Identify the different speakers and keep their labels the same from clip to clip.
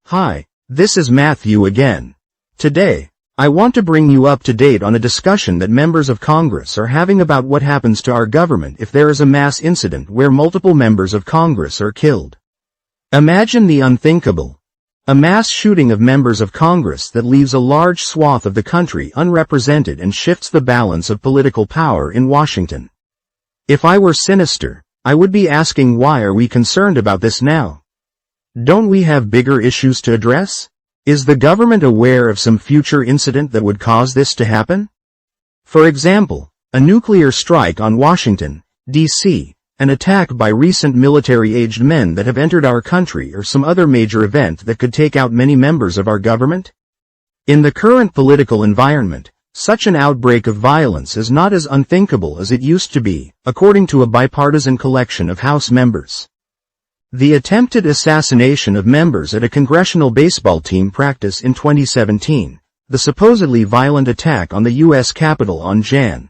Speaker 1: Hi, this is Matthew again. Today, I want to bring you up to date on a discussion that members of Congress are having about what happens to our government if there is a mass incident where multiple members of Congress are killed. Imagine the unthinkable. A mass shooting of members of Congress that leaves a large swath of the country unrepresented and shifts the balance of political power in Washington. If I were sinister, I would be asking, why are we concerned about this now? Don't we have bigger issues to address? Is the government aware of some future incident that would cause this to happen? For example, a nuclear strike on Washington, D.C., an attack by recent military-aged men that have entered our country, or some other major event that could take out many members of our government? In the current political environment, such an outbreak of violence is not as unthinkable as it used to be, according to a bipartisan collection of House members. The attempted assassination of members at a congressional baseball team practice in 2017, the supposedly violent attack on the U.S. Capitol on Jan.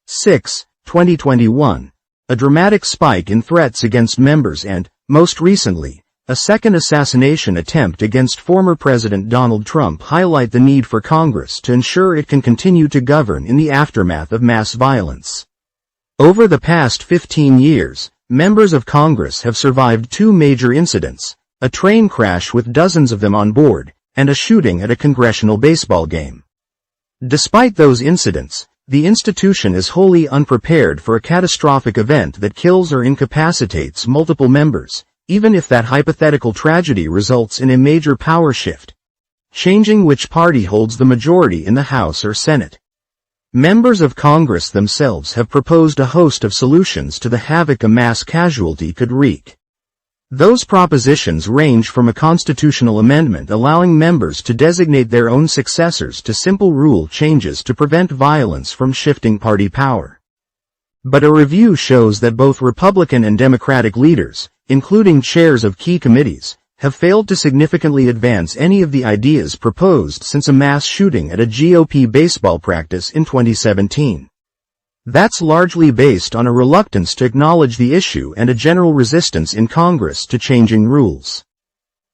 Speaker 1: 6, 2021, a dramatic spike in threats against members and, most recently, a second assassination attempt against former President Donald Trump highlight the need for Congress to ensure it can continue to govern in the aftermath of mass violence. Over the past 15 years, members of Congress have survived two major incidents, a train crash with dozens of them on board, and a shooting at a congressional baseball game. Despite those incidents, the institution is wholly unprepared for a catastrophic event that kills or incapacitates multiple members, even if that hypothetical tragedy results in a major power shift, changing which party holds the majority in the House or Senate. Members of Congress themselves have proposed a host of solutions to the havoc a mass casualty could wreak. Those propositions range from a constitutional amendment allowing members to designate their own successors to simple rule changes to prevent violence from shifting party power. But a review shows that both Republican and Democratic leaders, including chairs of key committees, have failed to significantly advance any of the ideas proposed since a mass shooting at a GOP baseball practice in 2017. That's largely based on a reluctance to acknowledge the issue and a general resistance in Congress to changing rules.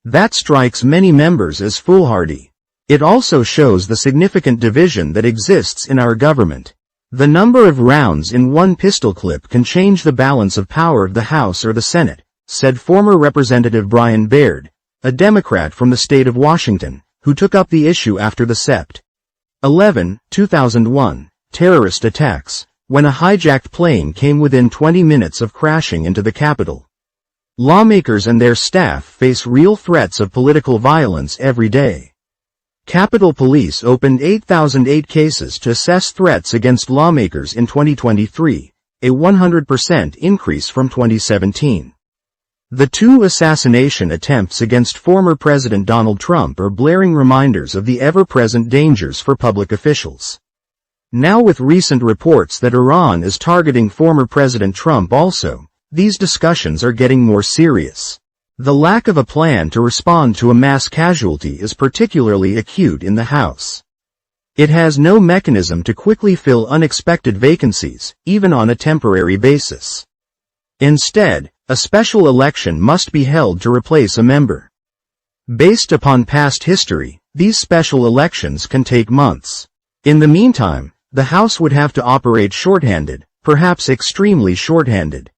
Speaker 1: That strikes many members as foolhardy. It also shows the significant division that exists in our government. The number of rounds in one pistol clip can change the balance of power of the House or the Senate, said former Representative Brian Baird, a Democrat from the state of Washington, who took up the issue after the Sept. 11, 2001, terrorist attacks, when a hijacked plane came within 20 minutes of crashing into the Capitol. Lawmakers and their staff face real threats of political violence every day. Capitol Police opened 8,008 cases to assess threats against lawmakers in 2023, a 100% increase from 2017. The two assassination attempts against former President Donald Trump are blaring reminders of the ever-present dangers for public officials. Now, with recent reports that Iran is targeting former President Trump also, these discussions are getting more serious. The lack of a plan to respond to a mass casualty is particularly acute in the House. It has no mechanism to quickly fill unexpected vacancies, even on a temporary basis. Instead, a special election must be held to replace a member. Based upon past history, these special elections can take months. In the meantime, the House would have to operate shorthanded, perhaps extremely shorthanded.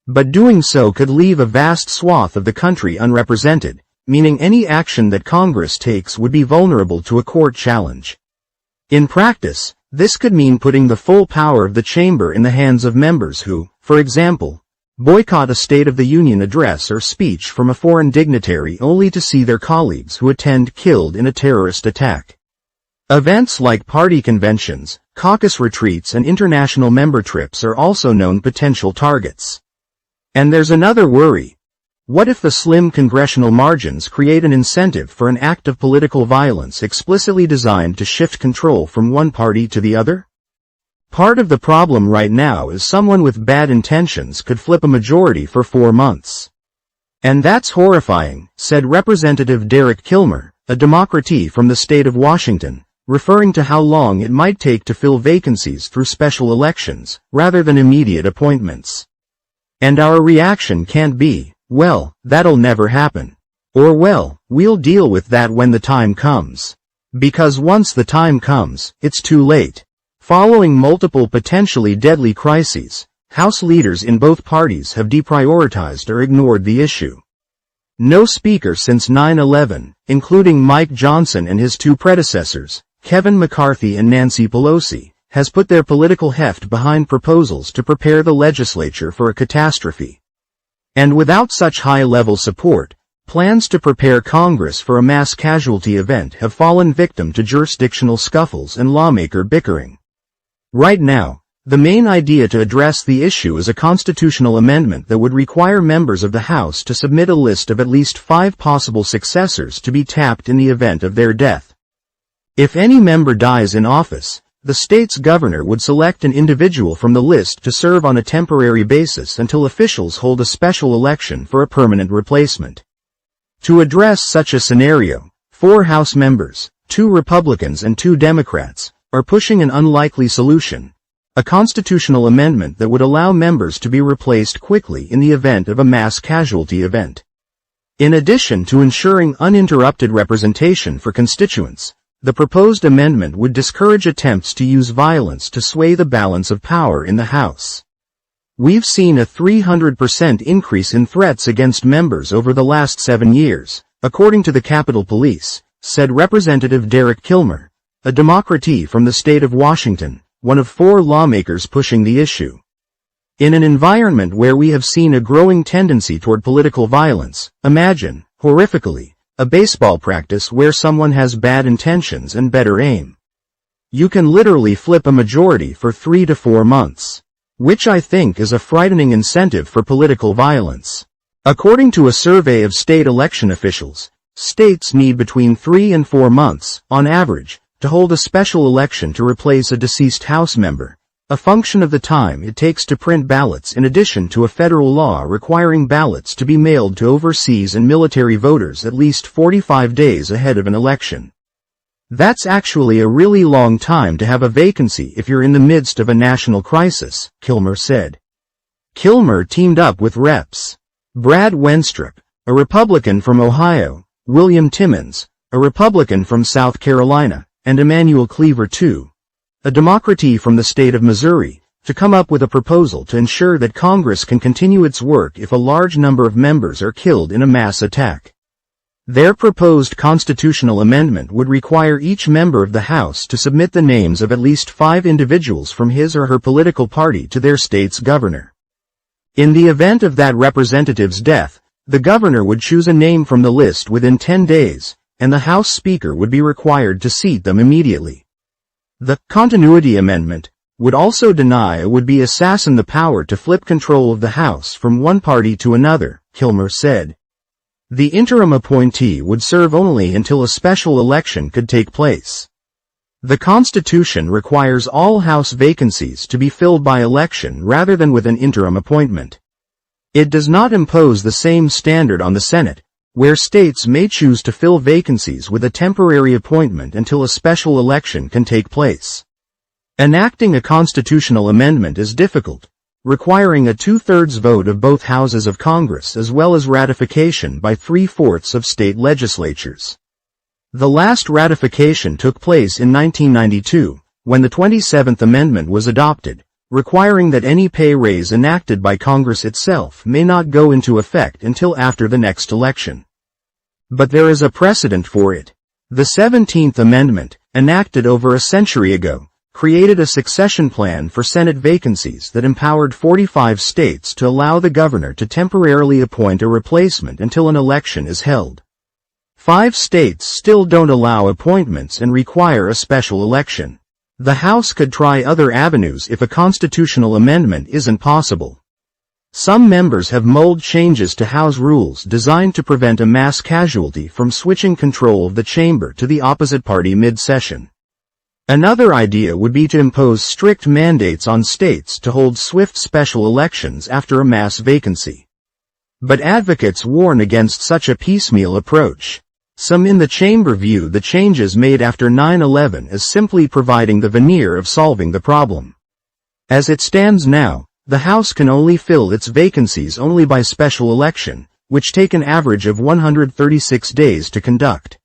Speaker 1: But doing so could leave a vast swath of the country unrepresented, meaning any action that Congress takes would be vulnerable to a court challenge. In practice, this could mean putting the full power of the chamber in the hands of members who, for example, boycott a State of the Union address or speech from a foreign dignitary only to see their colleagues who attend killed in a terrorist attack. Events like party conventions, caucus retreats, and international member trips are also known potential targets. And there's another worry. What if the slim congressional margins create an incentive for an act of political violence explicitly designed to shift control from one party to the other? Part of the problem right now is someone with bad intentions could flip a majority for 4 months. And that's horrifying, said Representative Derek Kilmer, a Democrat from the state of Washington, referring to how long it might take to fill vacancies through special elections, rather than immediate appointments. And our reaction can't be, well, that'll never happen. Or well, we'll deal with that when the time comes. Because once the time comes, it's too late. Following multiple potentially deadly crises, House leaders in both parties have deprioritized or ignored the issue. No speaker since 9/11, including Mike Johnson and his two predecessors, Kevin McCarthy and Nancy Pelosi, has put their political heft behind proposals to prepare the legislature for a catastrophe. And without such high-level support, plans to prepare Congress for a mass casualty event have fallen victim to jurisdictional scuffles and lawmaker bickering. Right now, the main idea to address the issue is a constitutional amendment that would require members of the House to submit a list of at least 5 possible successors to be tapped in the event of their death. If any member dies in office, the state's governor would select an individual from the list to serve on a temporary basis until officials hold a special election for a permanent replacement. To address such a scenario, 4 House members, 2 Republicans and 2 Democrats, are pushing an unlikely solution: a constitutional amendment that would allow members to be replaced quickly in the event of a mass casualty event. In addition to ensuring uninterrupted representation for constituents, the proposed amendment would discourage attempts to use violence to sway the balance of power in the House. We've seen a 300% increase in threats against members over the last 7 years, according to the Capitol Police, said Representative Derek Kilmer, a Democrat from the state of Washington, one of 4 lawmakers pushing the issue. In an environment where we have seen a growing tendency toward political violence, imagine, horrifically, a baseball practice where someone has bad intentions and better aim. You can literally flip a majority for 3 to 4 months. Which I think is a frightening incentive for political violence. According to a survey of state election officials, states need between 3 and 4 months, on average, to hold a special election to replace a deceased House member, a function of the time it takes to print ballots in addition to a federal law requiring ballots to be mailed to overseas and military voters at least 45 days ahead of an election. That's actually a really long time to have a vacancy if you're in the midst of a national crisis, Kilmer said. Kilmer teamed up with Reps. Brad Wenstrup, a Republican from Ohio, William Timmons, a Republican from South Carolina, and Emanuel Cleaver II, a Democrat from the state of Missouri, to come up with a proposal to ensure that Congress can continue its work if a large number of members are killed in a mass attack. Their proposed constitutional amendment would require each member of the House to submit the names of at least 5 individuals from his or her political party to their state's governor. In the event of that representative's death, the governor would choose a name from the list within 10 days, and the House Speaker would be required to seat them immediately. The continuity amendment would also deny a would-be assassin the power to flip control of the House from one party to another, Kilmer said. The interim appointee would serve only until a special election could take place. The Constitution requires all House vacancies to be filled by election rather than with an interim appointment. It does not impose the same standard on the Senate, where states may choose to fill vacancies with a temporary appointment until a special election can take place. Enacting a constitutional amendment is difficult, requiring a 2/3 vote of both houses of Congress as well as ratification by 3/4 of state legislatures. The last ratification took place in 1992, when the 27th Amendment was adopted, requiring that any pay raise enacted by Congress itself may not go into effect until after the next election. But there is a precedent for it. The 17th Amendment, enacted over a century ago, created a succession plan for Senate vacancies that empowered 45 states to allow the governor to temporarily appoint a replacement until an election is held. 5 states still don't allow appointments and require a special election. The House could try other avenues if a constitutional amendment isn't possible. Some members have mulled changes to House rules designed to prevent a mass casualty from switching control of the chamber to the opposite party mid-session. Another idea would be to impose strict mandates on states to hold swift special elections after a mass vacancy. But advocates warn against such a piecemeal approach. Some in the chamber view the changes made after 9/11 as simply providing the veneer of solving the problem. As it stands now, the House can only fill its vacancies only by special election, which take an average of 136 days to conduct.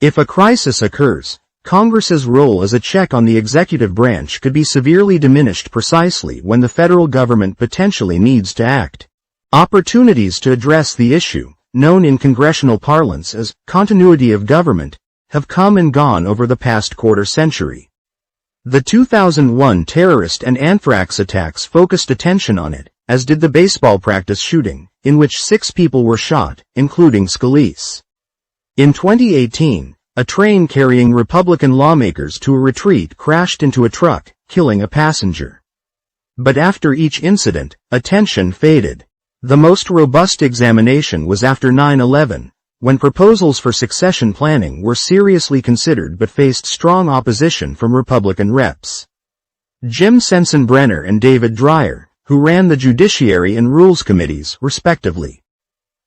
Speaker 1: If a crisis occurs, Congress's role as a check on the executive branch could be severely diminished precisely when the federal government potentially needs to act. Opportunities to address the issue, known in congressional parlance as continuity of government, have come and gone over the past quarter century. The 2001 terrorist and anthrax attacks focused attention on it, as did the baseball practice shooting, in which 6 people were shot, including Scalise. In 2018, a train carrying Republican lawmakers to a retreat crashed into a truck, killing a passenger. But after each incident, attention faded. The most robust examination was after 9/11, when proposals for succession planning were seriously considered but faced strong opposition from Republican reps. Jim Sensenbrenner and David Dreyer, who ran the Judiciary and Rules Committees, respectively.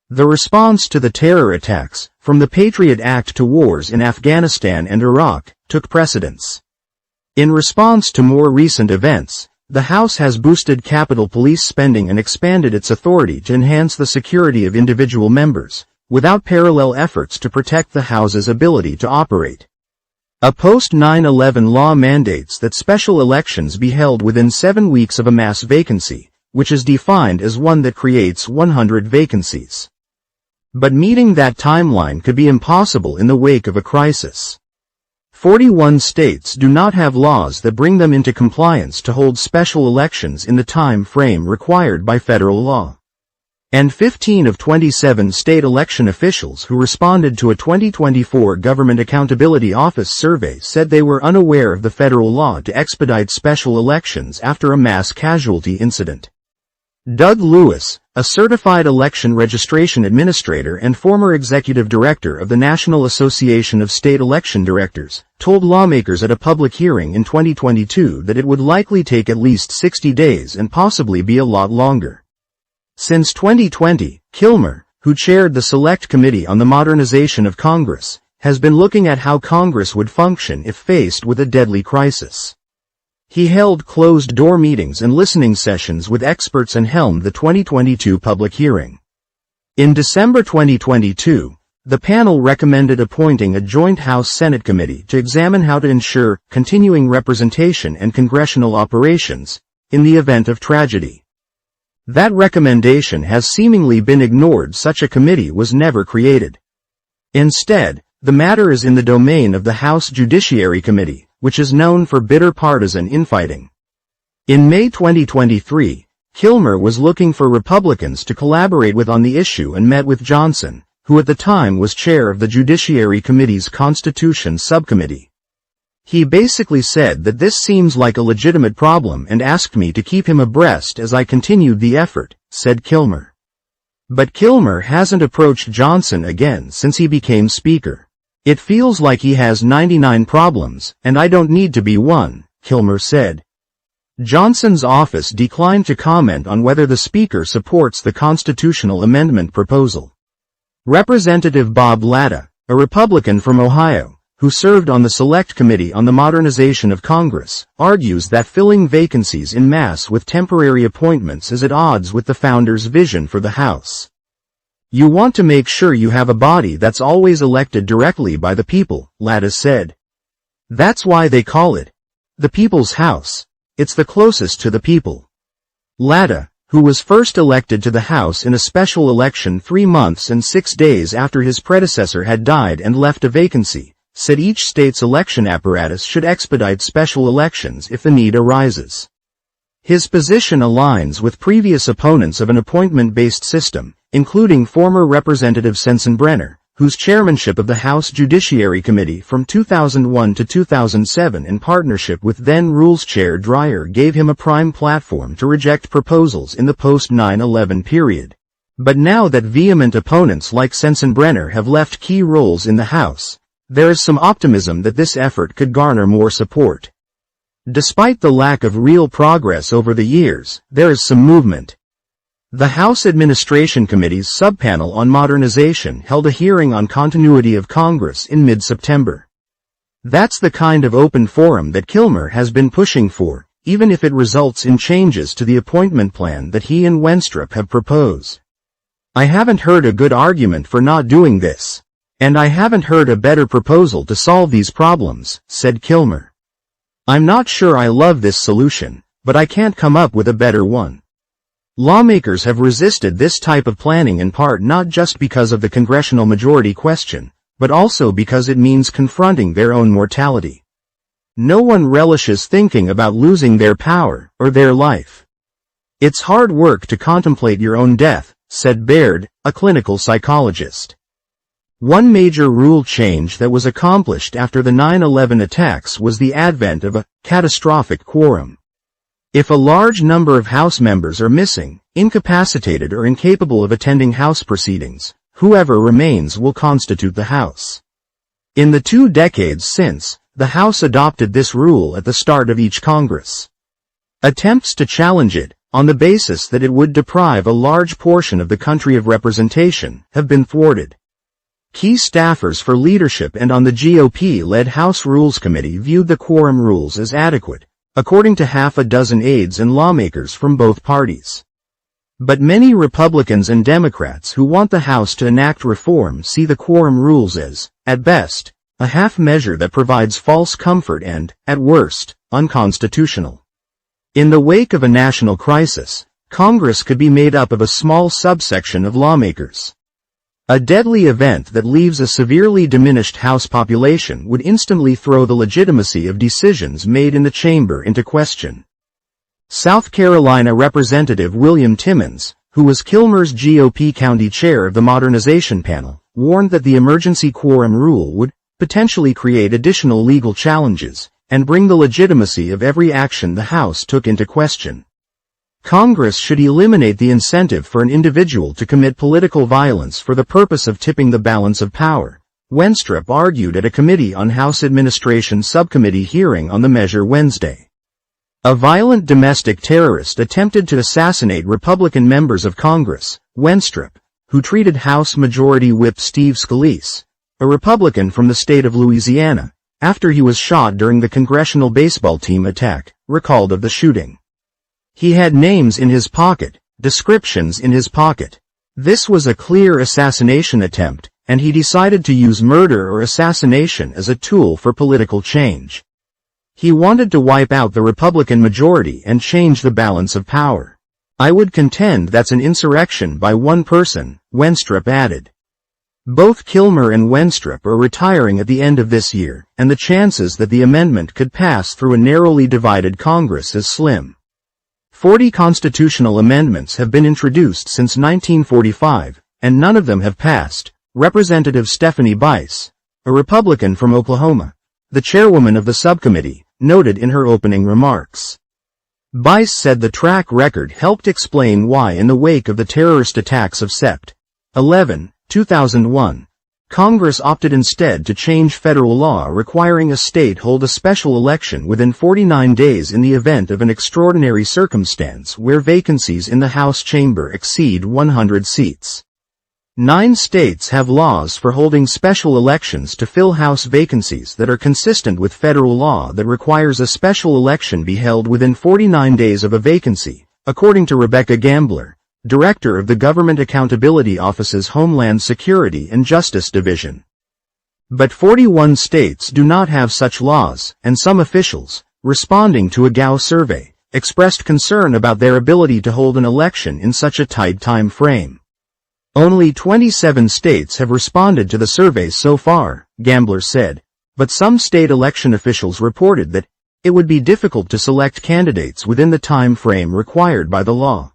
Speaker 1: The response to the terror attacks, from the Patriot Act to wars in Afghanistan and Iraq, took precedence. In response to more recent events, the House has boosted Capitol Police spending and expanded its authority to enhance the security of individual members, without parallel efforts to protect the House's ability to operate. A post-9/11 law mandates that special elections be held within 7 weeks of a mass vacancy, which is defined as one that creates 100 vacancies. But meeting that timeline could be impossible in the wake of a crisis. 41 states do not have laws that bring them into compliance to hold special elections in the time frame required by federal law. And 15 of 27 state election officials who responded to a 2024 Government Accountability Office survey said they were unaware of the federal law to expedite special elections after a mass casualty incident. Doug Lewis, a certified election registration administrator and former executive director of the National Association of State Election Directors, told lawmakers at a public hearing in 2022 that it would likely take at least 60 days and possibly be a lot longer. Since 2020, Kilmer, who chaired the Select Committee on the Modernization of Congress, has been looking at how Congress would function if faced with a deadly crisis. He held closed-door meetings and listening sessions with experts and helmed the 2022 public hearing. In December 2022, the panel recommended appointing a joint House-Senate committee to examine how to ensure continuing representation and congressional operations in the event of tragedy. That recommendation has seemingly been ignored. Such a committee was never created. Instead, the matter is in the domain of the House Judiciary Committee, which is known for bitter partisan infighting. In May 2023, Kilmer was looking for Republicans to collaborate with on the issue and met with Johnson, who at the time was chair of the Judiciary Committee's Constitution Subcommittee. He basically said that this seems like a legitimate problem and asked me to keep him abreast as I continued the effort, said Kilmer. But Kilmer hasn't approached Johnson again since he became Speaker. It feels like he has 99 problems, and I don't need to be one, Kilmer said. Johnson's office declined to comment on whether the Speaker supports the constitutional amendment proposal. Representative Bob Latta, a Republican from Ohio, who served on the Select Committee on the Modernization of Congress, argues that filling vacancies en masse with temporary appointments is at odds with the founders' vision for the House. You want to make sure you have a body that's always elected directly by the people, Latta said. That's why they call it the People's House. It's the closest to the people. Latta, who was first elected to the House in a special election 3 months and 6 days after his predecessor had died and left a vacancy, said each state's election apparatus should expedite special elections if the need arises. His position aligns with previous opponents of an appointment-based system, including former Representative Sensenbrenner, whose chairmanship of the House Judiciary Committee from 2001 to 2007 in partnership with then Rules Chair Dreyer gave him a prime platform to reject proposals in the post-9/11 period. But now that vehement opponents like Sensenbrenner have left key roles in the House, there is some optimism that this effort could garner more support. Despite the lack of real progress over the years, there is some movement. The House Administration Committee's subpanel on modernization held a hearing on continuity of Congress in mid-September. That's the kind of open forum that Kilmer has been pushing for, even if it results in changes to the appointment plan that he and Wenstrup have proposed. I haven't heard a good argument for not doing this. And I haven't heard a better proposal to solve these problems, said Kilmer. I'm not sure I love this solution, but I can't come up with a better one. Lawmakers have resisted this type of planning in part not just because of the congressional majority question, but also because it means confronting their own mortality. No one relishes thinking about losing their power or their life. It's hard work to contemplate your own death, said Baird, a clinical psychologist. One major rule change that was accomplished after the 9/11 attacks was the advent of a catastrophic quorum. If a large number of House members are missing, incapacitated or incapable of attending House proceedings, whoever remains will constitute the House. In the 2 decades since, the House adopted this rule at the start of each Congress. Attempts to challenge it, on the basis that it would deprive a large portion of the country of representation, have been thwarted. Key staffers for leadership and on the GOP-led House Rules Committee viewed the quorum rules as adequate, according to half a dozen aides and lawmakers from both parties. But many Republicans and Democrats who want the House to enact reform see the quorum rules as, at best, a half measure that provides false comfort and, at worst, unconstitutional. In the wake of a national crisis, Congress could be made up of a small subsection of lawmakers. A deadly event that leaves a severely diminished House population would instantly throw the legitimacy of decisions made in the chamber into question. South Carolina Representative William Timmons, who was Kilmer's GOP county chair of the modernization panel, warned that the emergency quorum rule would potentially create additional legal challenges and bring the legitimacy of every action the House took into question. Congress should eliminate the incentive for an individual to commit political violence for the purpose of tipping the balance of power, Wenstrup argued at a Committee on House Administration subcommittee hearing on the measure Wednesday. A violent domestic terrorist attempted to assassinate Republican members of Congress, Wenstrup, who treated House Majority Whip Steve Scalise, a Republican from the state of Louisiana, after he was shot during the congressional baseball team attack, recalled of the shooting. He had names in his pocket, descriptions in his pocket. This was a clear assassination attempt, and he decided to use murder or assassination as a tool for political change. He wanted to wipe out the Republican majority and change the balance of power. I would contend that's an insurrection by one person, Wenstrup added. Both Kilmer and Wenstrup are retiring at the end of this year, and the chances that the amendment could pass through a narrowly divided Congress is slim. 40 constitutional amendments have been introduced since 1945, and none of them have passed, Representative Stephanie Bice, a Republican from Oklahoma, the chairwoman of the subcommittee, noted in her opening remarks. Bice said the track record helped explain why in the wake of the terrorist attacks of Sept. 11, 2001, Congress opted instead to change federal law requiring a state hold a special election within 49 days in the event of an extraordinary circumstance where vacancies in the House chamber exceed 100 seats. 9 states have laws for holding special elections to fill House vacancies that are consistent with federal law that requires a special election be held within 49 days of a vacancy, according to Rebecca Gambler, Director of the Government Accountability Office's Homeland Security and Justice Division. But 41 states do not have such laws, and some officials, responding to a GAO survey, expressed concern about their ability to hold an election in such a tight time frame. Only 27 states have responded to the surveys so far, Gambler said, but some state election officials reported that it would be difficult to select candidates within the time frame required by the law.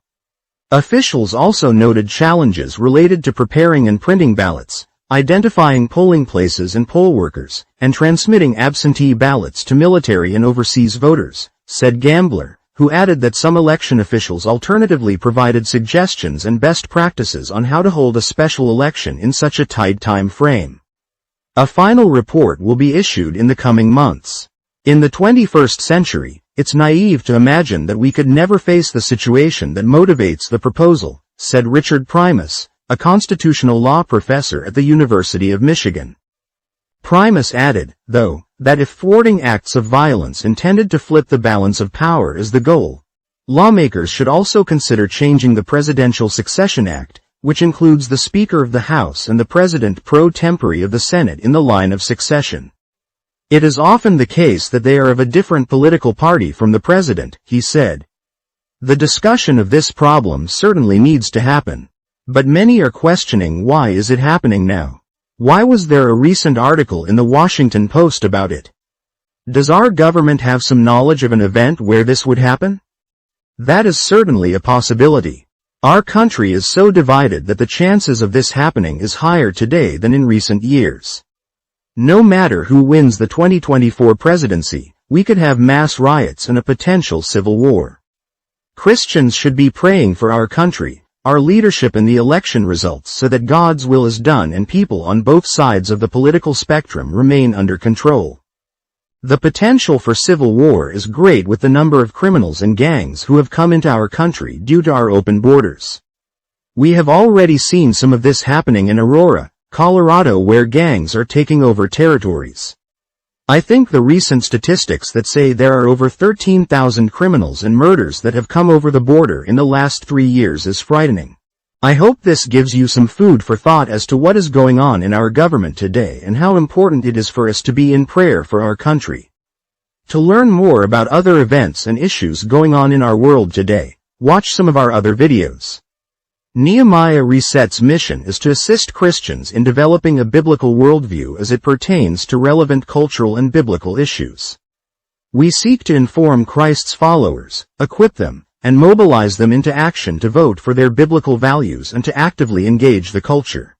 Speaker 1: Officials also noted challenges related to preparing and printing ballots, identifying polling places and poll workers, and transmitting absentee ballots to military and overseas voters, said Gambler, who added that some election officials alternatively provided suggestions and best practices on how to hold a special election in such a tight time frame. A final report will be issued in the coming months. In the 21st century, it's naive to imagine that we could never face the situation that motivates the proposal, said Richard Primus, a constitutional law professor at the University of Michigan. Primus added, though, That if thwarting acts of violence intended to flip the balance of power is the goal, lawmakers should also consider changing the Presidential Succession Act, which includes the Speaker of the House and the President pro tempore of the Senate in the line of succession. It is often the case that they are of a different political party from the President, he said. The discussion of this problem certainly needs to happen. But many are questioning why is it happening now? Why was there a recent article in the Washington Post about it? Does our government have some knowledge of an event where this would happen? That is certainly a possibility. Our country is so divided that the chances of this happening is higher today than in recent years. No matter who wins the 2024 presidency, we could have mass riots and a potential civil war. Christians should be praying for our country, our leadership and the election results so that God's will is done and people on both sides of the political spectrum remain under control. The potential for civil war is great with the number of criminals and gangs who have come into our country due to our open borders. We have already seen some of this happening in Aurora, Colorado, where gangs are taking over territories. I think the recent statistics that say there are over 13,000 criminals and murders that have come over the border in the last 3 years is frightening. I hope this gives you some food for thought as to what is going on in our government today and how important it is for us to be in prayer for our country. To learn more about other events and issues going on in our world today, watch some of our other videos. Nehemiah Reset's mission is to assist Christians in developing a biblical worldview as it pertains to relevant cultural and biblical issues. We seek to inform Christ's followers, equip them, and mobilize them into action to vote for their biblical values and to actively engage the culture.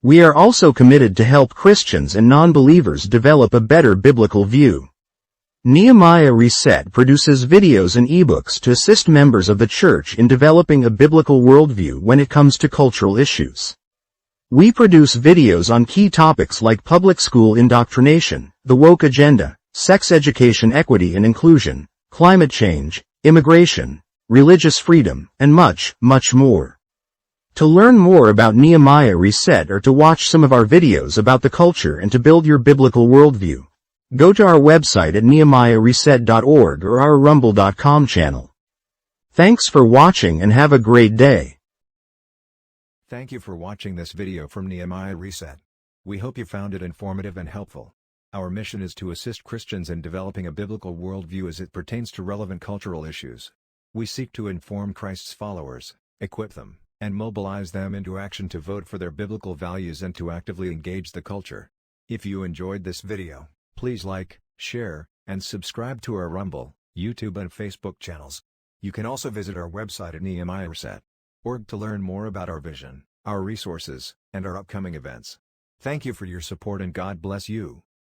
Speaker 1: We are also committed to help Christians and non-believers develop a better biblical view. Nehemiah Reset produces videos and ebooks to assist members of the church in developing a biblical worldview when it comes to cultural issues. We produce videos on key topics like public school indoctrination, the woke agenda, sex education, equity and inclusion, climate change, immigration, religious freedom, and much, much more. To learn more about Nehemiah Reset or to watch some of our videos about the culture and to build your biblical worldview, go to our website at nehemiahreset.org or our rumble.com channel. Thanks for watching and have a great day.
Speaker 2: Thank you for watching this video from Nehemiah Reset. We hope you found it informative and helpful. Our mission is to assist Christians in developing a biblical worldview as it pertains to relevant cultural issues. We seek to inform Christ's followers, equip them, and mobilize them into action to vote for their biblical values and to actively engage the culture. If you enjoyed this video, please like, share, and subscribe to our Rumble, YouTube and Facebook channels. You can also visit our website at nehemiahreset.org to learn more about our vision, our resources, and our upcoming events. Thank you for your support and God bless you.